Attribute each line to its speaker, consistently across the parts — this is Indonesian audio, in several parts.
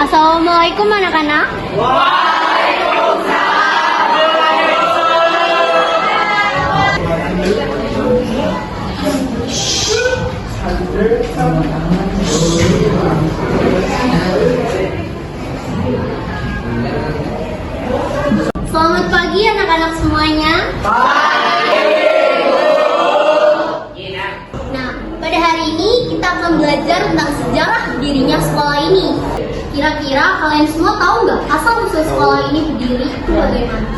Speaker 1: Assalamualaikum anak-anak. Selamat pagi anak-anak semuanya. Nah, pada hari ini kita akan belajar tentang sejarah berdirinya sekolah ini. Kira-kira kalian semua tahu nggak asal-usul sekolah ini berdiri itu bagaimana?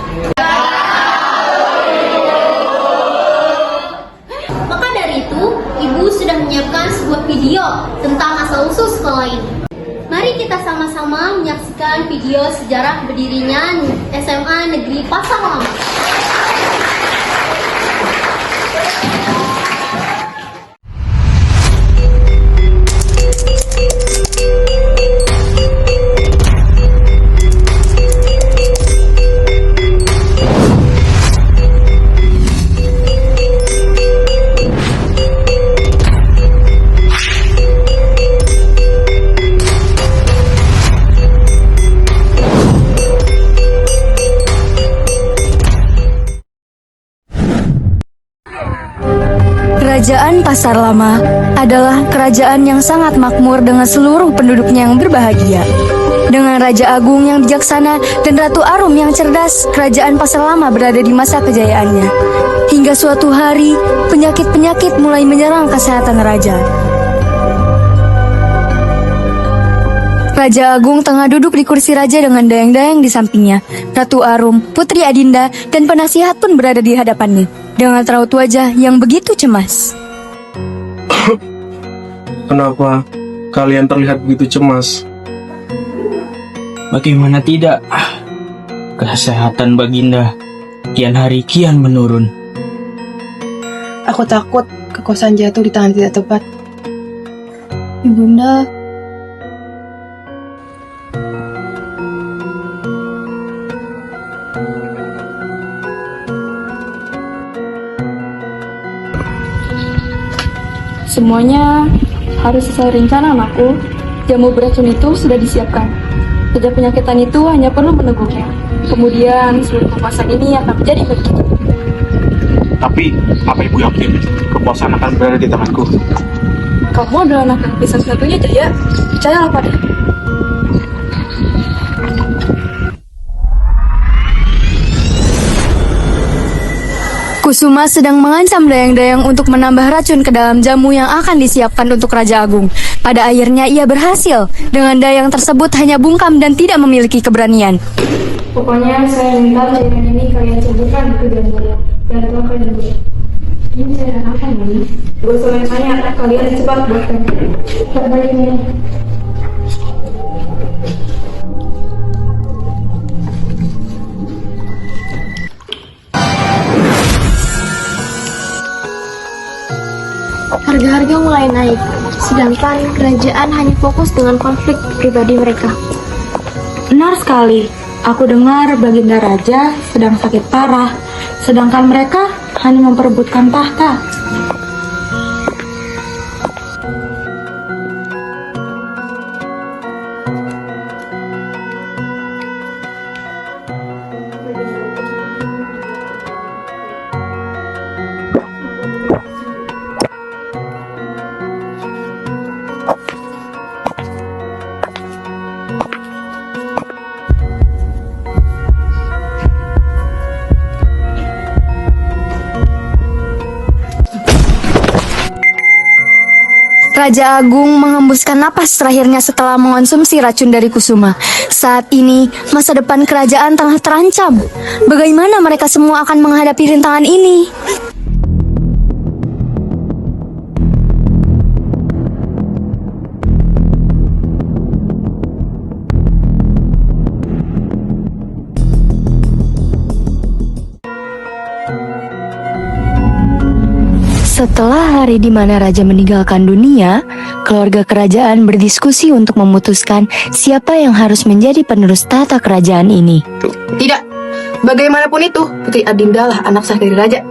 Speaker 1: Maka dari itu, Ibu sudah menyiapkan sebuah video tentang asal-usul sekolah ini. Mari kita sama-sama menyaksikan video sejarah berdirinya SMA Negeri Pasar Lama.
Speaker 2: Kerajaan Pasar Lama adalah kerajaan yang sangat makmur dengan seluruh penduduknya yang berbahagia. Dengan Raja Agung yang bijaksana dan Ratu Arum yang cerdas, kerajaan Pasar Lama berada di masa kejayaannya. Hingga suatu hari, penyakit-penyakit mulai menyerang kesehatan raja. Raja Agung tengah duduk di kursi raja dengan dayang-dayang di sampingnya. Ratu Arum, Putri Adinda, dan penasihat pun berada di hadapannya dengan raut wajah yang begitu cemas.
Speaker 3: Kenapa kalian terlihat begitu cemas?
Speaker 4: Bagaimana tidak? Kesehatan Baginda kian hari kian menurun.
Speaker 5: Aku takut kekuasaan jatuh di tangan tidak tepat.
Speaker 2: Ibunda,
Speaker 6: semuanya harus sesuai rencana, anakku. Jamu beracun itu sudah disiapkan. Saja penyakitan itu hanya perlu meneguknya. Kemudian seluruh kekuasaan ini akan menjadi milik kita.
Speaker 3: Tapi, apa ibu yakin kekuasaan akan berada di tanganku?
Speaker 6: Kamu adalah anak laki satu-satunya, Jaya. Percayalah pada.
Speaker 2: Kusuma sedang mengancam dayang-dayang untuk menambah racun ke dalam jamu yang akan disiapkan untuk Raja Agung. Pada akhirnya ia berhasil. Dengan dayang tersebut hanya bungkam dan tidak memiliki keberanian.
Speaker 6: Pokoknya saya minta cairan ini kalian campurkan ke dalam saya dan tuangkan dulu. Ini cairan apa nih? Gue selain tanya, kalian cepat buatkan. Terbalik ini.
Speaker 1: Harga-harga mulai naik, sedangkan kerajaan hanya fokus dengan konflik pribadi mereka.
Speaker 6: Benar sekali. Aku dengar Baginda Raja sedang sakit parah, sedangkan mereka hanya memperebutkan tahta.
Speaker 2: Raja Agung menghembuskan napas terakhirnya setelah mengonsumsi racun dari Kusuma. Saat ini, masa depan kerajaan tengah terancam. Bagaimana mereka semua akan menghadapi rintangan ini? Setelah hari di mana raja meninggalkan dunia, keluarga kerajaan berdiskusi untuk memutuskan siapa yang harus menjadi penerus tata kerajaan ini.
Speaker 5: Tidak, bagaimanapun itu, Putri Adinda lah anak sah dari raja.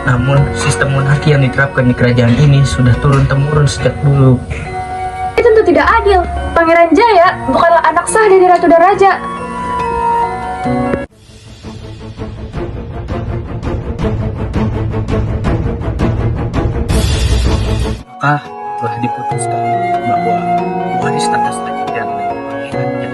Speaker 4: Namun, sistem monarki yang diterapkan di kerajaan ini sudah turun-temurun sejak dulu.
Speaker 6: Itu tentu tidak adil. Pangeran Jaya bukanlah anak sah dari ratu dan raja.
Speaker 4: Maka telah diputuskan bahwa waris atas selanjutnya adalah Pangeran Jaya.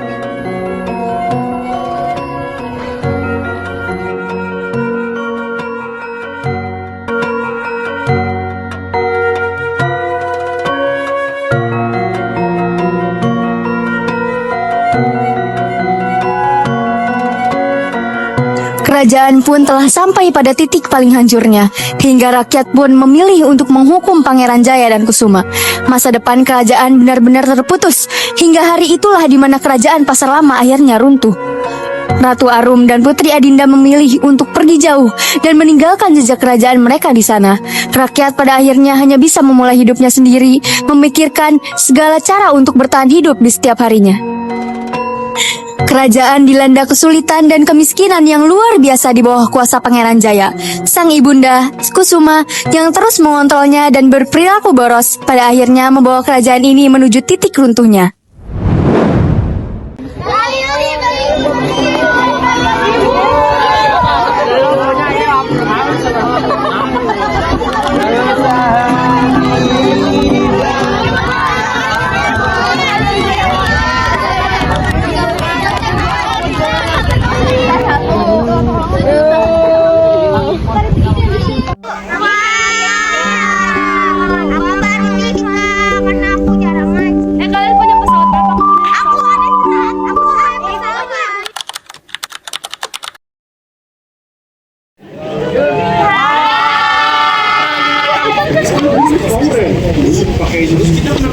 Speaker 2: Kerajaan pun telah sampai pada titik paling hancurnya, hingga rakyat pun memilih untuk menghukum Pangeran Jaya dan Kusuma. Masa depan kerajaan benar-benar terputus, hingga hari itulah di mana kerajaan Pasar Lama akhirnya runtuh. Ratu Arum dan Putri Adinda memilih untuk pergi jauh dan meninggalkan jejak kerajaan mereka di sana. Rakyat pada akhirnya hanya bisa memulai hidupnya sendiri, memikirkan segala cara untuk bertahan hidup di setiap harinya. Kerajaan dilanda kesulitan dan kemiskinan yang luar biasa di bawah kuasa Pangeran Jaya. Sang ibunda, Kusuma, yang terus mengontrolnya dan berperilaku boros, pada akhirnya membawa kerajaan ini menuju titik runtuhnya.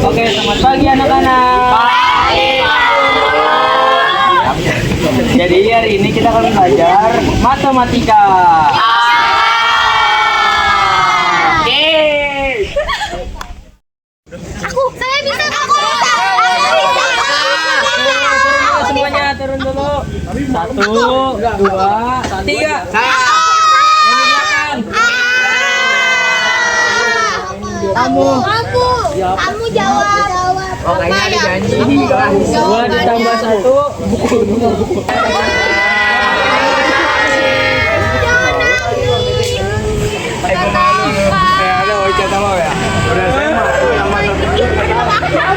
Speaker 4: Oke, selamat pagi anak-anak. Jadi hari ini kita akan belajar matematika.
Speaker 1: Saya bisa, aku bisa.
Speaker 4: Semuanya turun dulu. 1, 2, 3.
Speaker 1: Kamu jawab.
Speaker 4: Oh, kayaknya ada janji di kelas. 2 ditambah 1.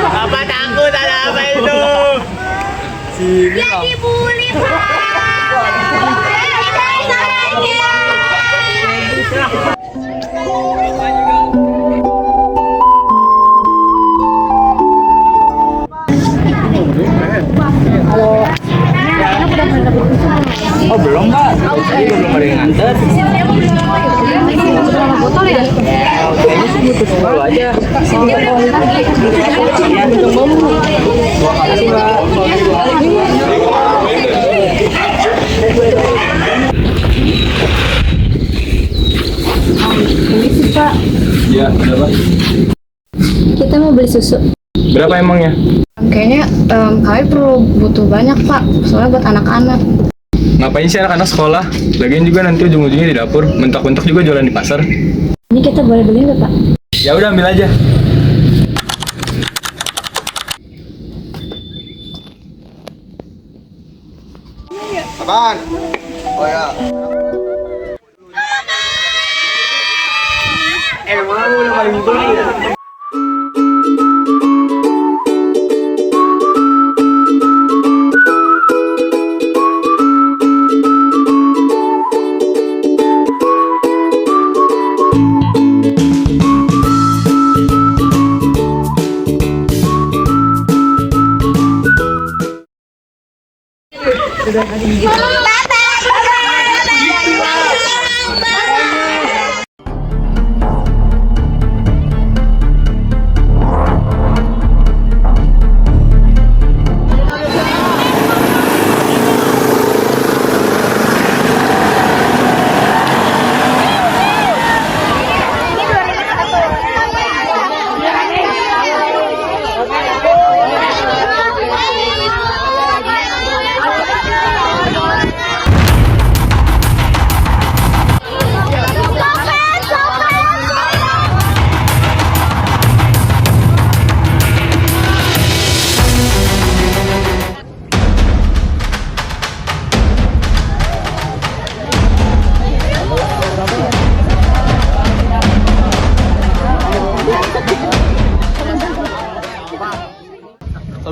Speaker 7: Apa takut ada apa itu?
Speaker 1: Ya dibully, Pak.
Speaker 4: Oh belum Mbak, ini belum ada yang nganter.
Speaker 6: Botol ya?
Speaker 4: Kayaknya sih butuh dulu aja. Ya, tunggu.
Speaker 8: Ya, berapa?
Speaker 6: Kita mau beli susu.
Speaker 8: Berapa emangnya?
Speaker 6: Kayaknya kami butuh banyak Pak, soalnya buat anak-anak.
Speaker 8: Ngapain sih anak-anak sekolah? Lagian juga nanti ujung-ujungnya di dapur, mentok-mentok juga jualan di pasar.
Speaker 6: Ini kita boleh beli nggak Pak?
Speaker 8: Ya udah ambil aja.
Speaker 7: Apaan? Oh ya.
Speaker 4: Emang udah paling baik.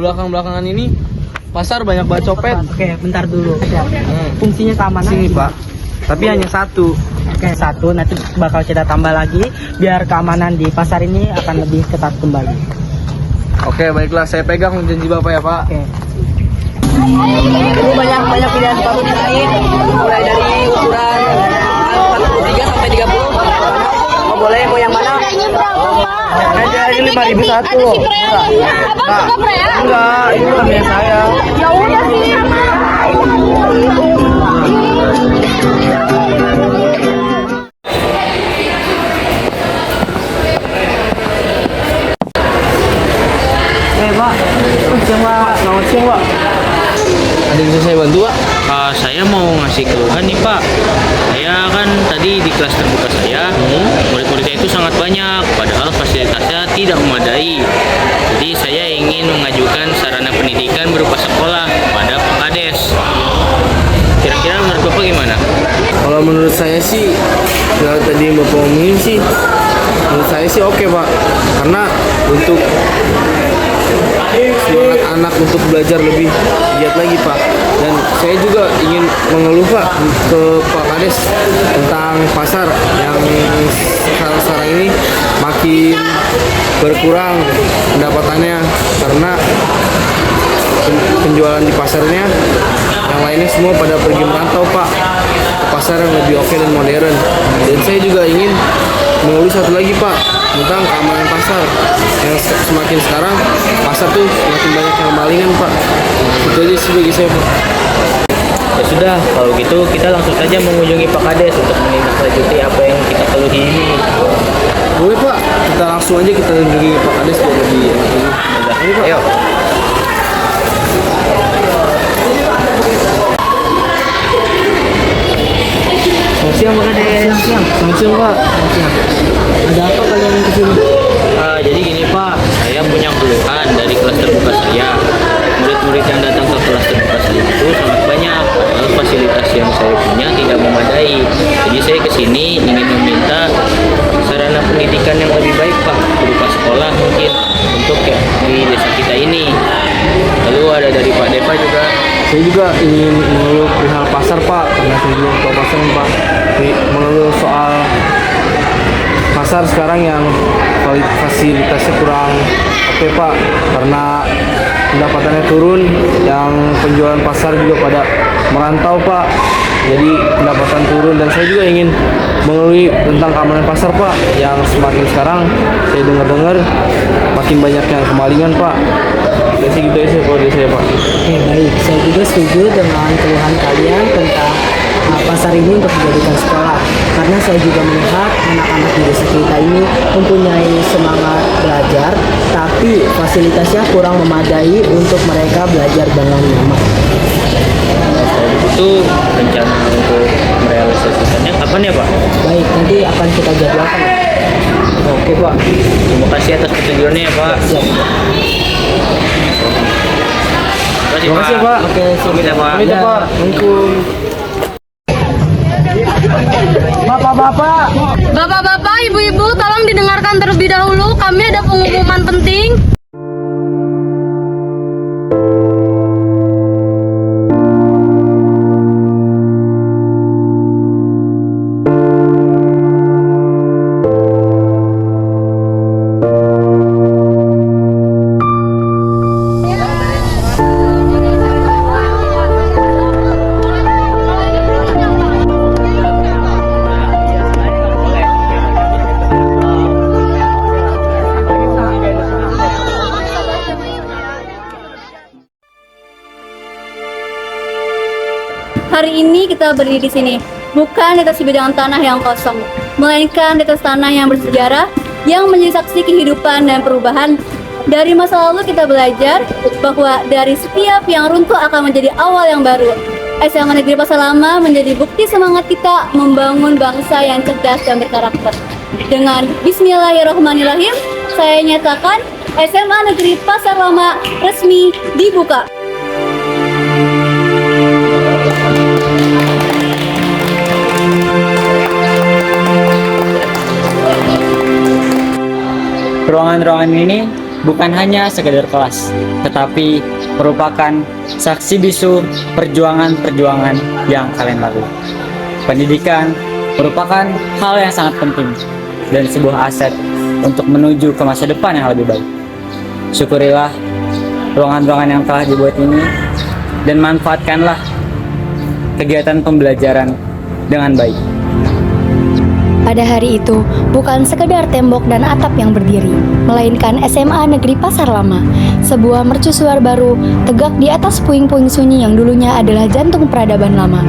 Speaker 4: belakang-belakangan ini pasar banyak banget copet.
Speaker 9: Oke, bentar dulu. Fungsinya keamanan.
Speaker 4: Sini Pak. Tapi hanya satu.
Speaker 9: Oke, satu. Nanti bakal kita tambah lagi biar keamanan di pasar ini akan lebih ketat kembali.
Speaker 4: Oke, baiklah, saya pegang janji Bapak ya Pak.
Speaker 9: Oke. Ini banyak pilihan sepatu di sini, mulai dari ukuran 43 sampai 30. Oh, boleh, mau yang mana?
Speaker 4: Ada ini 5.000 satu loh. Enggak, ini bukan punya saya.
Speaker 1: Ya udah sih.
Speaker 9: Pak.
Speaker 4: Selamat siang Pak. Ada yang bisa saya bantu Pak?
Speaker 10: Saya mau ngasih keluhan nih Pak. Saya kan tadi di kelas terbuka saya, murid-muridnya itu sangat banyak, padahal fasilitasnya tidak memadai. Jadi saya ingin mengajukan sarana pendidikan berupa sekolah pada Pak Kades. Kira-kira menurut Bapak gimana?
Speaker 4: Kalau menurut saya sih, kalau tadi Bapak ngomongin sih, menurut saya sih oke Pak. Karena untuk semangat anak untuk belajar lebih giat lagi Pak. Dan saya juga ingin mengeluh Pak ke Pak Kades tentang pasar yang sekarang ini makin berkurang pendapatannya karena penjualan di pasarnya yang lainnya semua pada pergi merantau Pak ke pasar yang lebih oke dan modern. Dan saya juga ingin mengeluh satu lagi Pak tentang keamanan pasar yang semakin sekarang pasar tuh semakin banyak yang malingan Pak. Itu aja sih bagi saya Pak.
Speaker 10: Ya sudah, kalau gitu kita langsung saja mengunjungi Pak Kades untuk menindaklanjuti apa yang kita keluhi ini.
Speaker 4: Boleh Pak, kita langsung aja kita kunjungi Pak Kades biar lebih enak lagi. Ayo Pak.
Speaker 10: Ayo.
Speaker 4: Selamat siang Pak Kades. Selamat siang Pak. Ada apa kalian kesini?
Speaker 10: Jadi gini Pak, saya punya keluhan dari kelas terbuka saya. Murid-murid yang datang ke kelas terbuka saya itu sangat banyak, padahal fasilitas yang saya punya tidak memadai. Jadi saya kesini ingin meminta sarana pendidikan yang lebih baik Pak, berupa sekolah mungkin untuk di desa kita ini. Lalu ada dari Pak Deva juga.
Speaker 4: Saya juga ingin mengeluh perihal pasar Pak, karena saya belum tahu pasar Pak. Mengeluh soal pasar sekarang yang fasilitasnya kurang oke Pak, karena pendapatannya turun, yang penjualan pasar juga pada merantau Pak, jadi pendapatan turun. Dan saya juga ingin mengeluh tentang keamanan pasar Pak, yang semakin sekarang saya dengar-dengar makin banyak yang kemalingan Pak. Jadi gitu aja kalau dari saya Pak.
Speaker 9: Oke, baik. Saya juga setuju dengan keluhan kalian tentang pasar ini untuk dijadikan sekolah. Karena saya juga melihat anak-anak di desa kita ini mempunyai semangat belajar, tapi fasilitasnya kurang memadai untuk mereka belajar dengan nyaman.
Speaker 10: Itu rencana untuk merealisasikannya kapan ya Pak?
Speaker 9: Baik, nanti akan kita jadwalkan.
Speaker 10: Oke Pak, terima kasih atas petunjuknya ya Pak.
Speaker 9: Siap.
Speaker 10: Terima kasih Pak.
Speaker 9: Oke,
Speaker 10: Pamit ya Pak.
Speaker 4: Pamit ya Pak. Assalamualaikum.
Speaker 1: Bapak-bapak, ibu-ibu, tolong didengarkan terlebih dahulu. Kami ada pengumuman penting. Hari ini kita berdiri di sini, bukan di atas bidang tanah yang kosong, melainkan di atas tanah yang bersejarah, yang menjadi saksi kehidupan dan perubahan. Dari masa lalu kita belajar bahwa dari setiap yang runtuh akan menjadi awal yang baru. SMA Negeri Pasar Lama menjadi bukti semangat kita membangun bangsa yang cerdas dan berkarakter. Dengan Bismillahirrahmanirrahim, saya nyatakan SMA Negeri Pasar Lama resmi dibuka.
Speaker 9: Ruangan-ruangan ini
Speaker 11: bukan hanya sekedar kelas, tetapi merupakan saksi bisu perjuangan-perjuangan yang kalian lalui. Pendidikan merupakan hal yang sangat penting dan sebuah aset untuk menuju ke masa depan yang lebih baik. Syukurilah ruangan-ruangan yang telah dibuat ini dan manfaatkanlah kegiatan pembelajaran dengan baik.
Speaker 2: Pada hari itu, bukan sekedar tembok dan atap yang berdiri, melainkan SMA Negeri Pasar Lama, sebuah mercusuar baru tegak di atas puing-puing sunyi yang dulunya adalah jantung peradaban lama.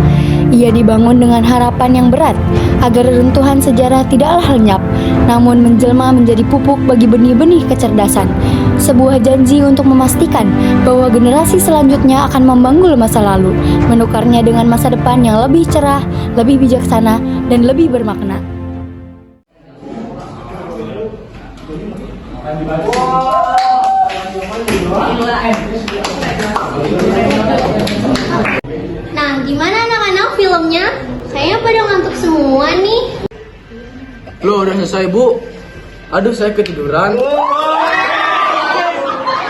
Speaker 2: Ia dibangun dengan harapan yang berat, agar runtuhan sejarah tidaklah lenyap, namun menjelma menjadi pupuk bagi benih-benih kecerdasan. Sebuah janji untuk memastikan bahwa generasi selanjutnya akan membangun masa lalu, menukarnya dengan masa depan yang lebih cerah, lebih bijaksana, dan lebih bermakna.
Speaker 1: Nah, gimana anak-anak filmnya? Kayaknya pada ngantuk semua nih.
Speaker 4: Loh, udah selesai, Bu. Aduh, saya ketiduran.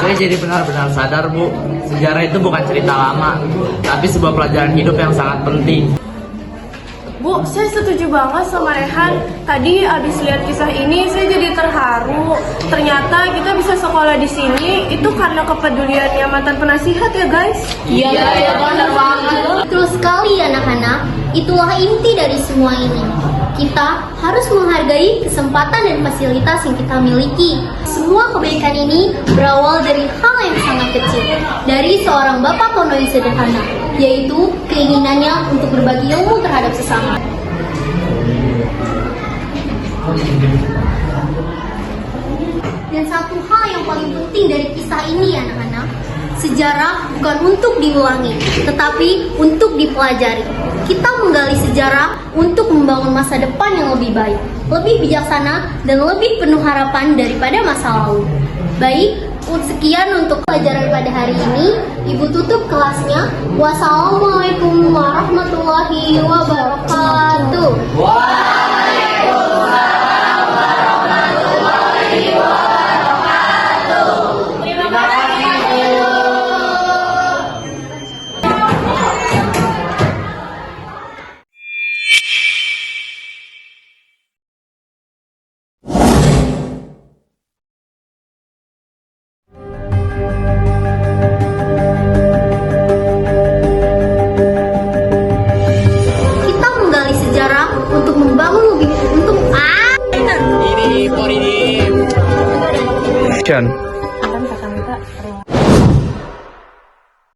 Speaker 10: Saya jadi benar-benar sadar, Bu, sejarah itu bukan cerita lama, tapi sebuah pelajaran hidup yang sangat penting.
Speaker 6: Bu, saya setuju banget sama Rehan. Tadi abis lihat kisah ini, saya jadi terharu. Ternyata kita bisa sekolah di sini itu karena kepeduliannya mantan penasihat ya, guys.
Speaker 1: Iya, benar banget. Betul sekali anak-anak. Itulah inti dari semua ini. Kita harus menghargai kesempatan dan fasilitas yang kita miliki. Semua kebaikan ini berawal dari hal yang sangat kecil, dari seorang bapak kono yang sederhana, yaitu keinginannya untuk berbagi ilmu terhadap sesama. Dan satu hal yang paling penting dari kisah ini anak-anak, sejarah bukan untuk diulangi, tetapi untuk dipelajari. Kita menggali sejarah untuk membangun masa depan yang lebih baik, lebih bijaksana, dan lebih penuh harapan daripada masa lalu. Baik, sekian untuk pelajaran pada hari ini. Ibu tutup kelasnya. Wassalamualaikum warahmatullahi wabarakatuh. Waalaikumsalam warahmatullahi wabarakatuh. Terima kasih. Kita menggali sejarah untuk membangun lebih
Speaker 10: Ini for ini.
Speaker 8: Action.